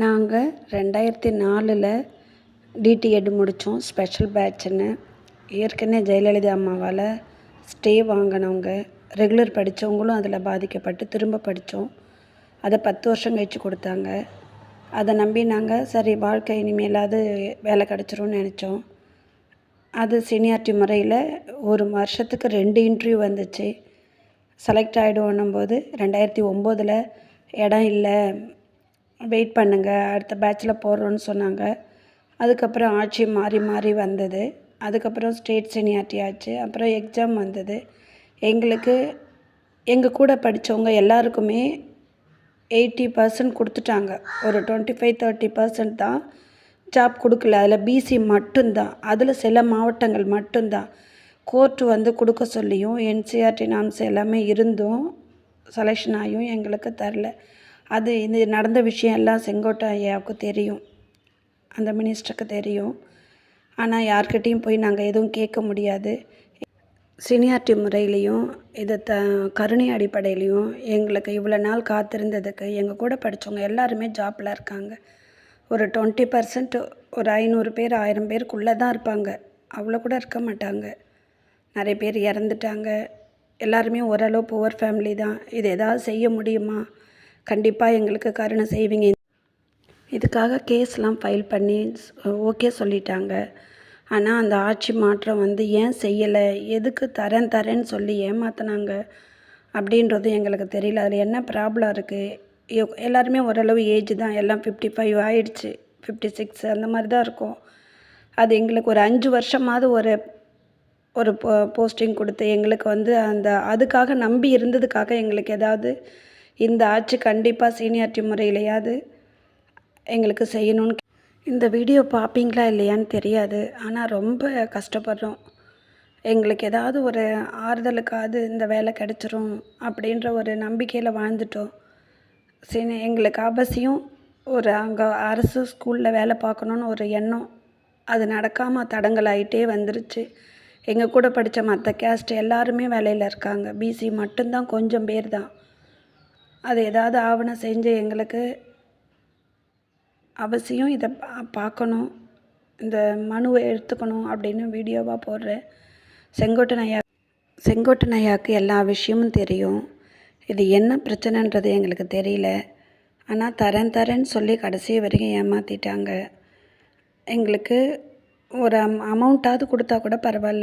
நாங்கள் 2004 டிடிஎட் முடித்தோம். ஸ்பெஷல் பேட்சுன்னு. ஏற்கனவே ஜெயலலிதா அம்மாவால் ஸ்டே வாங்கினவங்க, ரெகுலர் படித்தவங்களும் அதில் பாதிக்கப்பட்டு திரும்ப படித்தோம். அதை 10 வருஷம் கழித்து கொடுத்தாங்க. அதை நம்பி நாங்கள் சரி வாழ்க்கை இனிமேலாவது வேலை கிடச்சிரும்னு நினச்சோம். அது சீனியாரிட்டி முறையில் ஒரு வருஷத்துக்கு 2 இன்டர்வியூ வந்துச்சு. செலக்ட் ஆகிடுவோன்னும்போது 2009 இடம் இல்லை, வெயிட் பண்ணுங்கள், அடுத்த பேட்சில் போடுறோன்னு சொன்னாங்க. அதுக்கப்புறம் ஆட்சி மாறி மாறி வந்தது. அதுக்கப்புறம் ஸ்டேட் சீனியாரிட்டி ஆச்சு. அப்புறம் எக்ஸாம் வந்தது. எங்களுக்கு எங்கள் கூட படித்தவங்க எல்லாருக்குமே 80% கொடுத்துட்டாங்க. ஒரு 25-30% தான் ஜாப் கொடுக்கல. அதில் பிசி மட்டும்தான். அதில் சில மாவட்டங்கள் மட்டும்தான். கோர்ட்டு கொடுக்க சொல்லியும் என்சிஆர்டி நாம்ஸ் எல்லாமே இருந்தும் செலெக்ஷன் ஆகியும் எங்களுக்கு தரல. இது நடந்த விஷயம் எல்லாம் செங்கோட்டை ஐயாவுக்கு தெரியும், அந்த மினிஸ்டருக்கு தெரியும். ஆனால் யார்கிட்டையும் போய் நாங்கள் எதுவும் கேட்க முடியாது. சீனியாரிட்டி முறையிலையும் இதை கருணை அடிப்படையிலையும் எங்களுக்கு இவ்வளோ நாள் காத்திருந்ததுக்கு எங்கள் கூட படித்தவங்க எல்லாருமே ஜாப்பில் இருக்காங்க. ஒரு 20%, ஒரு 500 பேர் 1000 பேருக்குள்ளே தான் இருப்பாங்க. அவ்வளோ கூட இருக்க மாட்டாங்க. நிறைய பேர் இறந்துட்டாங்க. எல்லாருமே ஓரளவு புவர் ஃபேமிலி தான். இது எதாவது செய்ய முடியுமா? கண்டிப்பாக எங்களுக்கு கருணை செய்வீங்க. இதுக்காக கேஸ்லாம் ஃபைல் பண்ணி ஓகே சொல்லிட்டாங்க. ஆனால் அந்த ஆட்சி மாற்றம் ஏன் செய்யலை, எதுக்கு தரேன்னு சொல்லி ஏமாற்றினாங்க அப்படின்றது எங்களுக்கு தெரியல. அதில் என்ன ப்ராப்ளம் இருக்குது? எல்லாருமே ஓரளவு ஏஜ் தான். எல்லாம் 55 ஆயிடுச்சு, 56 அந்த மாதிரி தான் இருக்கும். அது எங்களுக்கு ஒரு 5 வருஷமாவது ஒரு போஸ்டிங் கொடுத்து எங்களுக்கு அதுக்காக நம்பி இருந்ததுக்காக எங்களுக்கு ஏதாவது இந்த ஆட்சி கண்டிப்பாக சீனியாரிட்டி முறையிலையாவது எங்களுக்கு செய்யணும்னு. இந்த வீடியோ பார்ப்பீங்களா இல்லையான்னு தெரியாது. ஆனால் ரொம்ப கஷ்டப்படுறோம். எங்களுக்கு ஏதாவது ஒரு ஆறுதலுக்காவது இந்த வேலை கிடச்சிரும் அப்படின்ற ஒரு நம்பிக்கையில் வாழ்ந்துட்டோம். எங்களுக்கு அவசியம் அங்கே அரசு ஸ்கூலில் வேலை பார்க்கணுன்னு ஒரு எண்ணம். அது நடக்காமல் தடங்கலாயிட்டே வந்துருச்சு. எங்கள் கூட படித்த மற்ற கேஸ்ட் எல்லாருமே வேலையில் இருக்காங்க. பிசி மட்டும்தான் கொஞ்சம் பேர் தான். அது ஏதாவது ஆவணம் செஞ்சு எங்களுக்கு அவசியம் இதை பார்க்கணும், இந்த மனுவை எடுத்துக்கணும் அப்படின்னு வீடியோவாக போடுறேன். செங்கோட்டன் ஐயாவுக்கு எல்லா விஷயமும் தெரியும். இது என்ன பிரச்சனைன்றது எங்களுக்கு தெரியல. ஆனால் தரேன்னு சொல்லி கடைசி வரைக்கும் ஏமாற்றிட்டாங்க. எங்களுக்கு ஒரு அமௌண்ட்டாவது கொடுத்தா கூட பரவாயில்ல.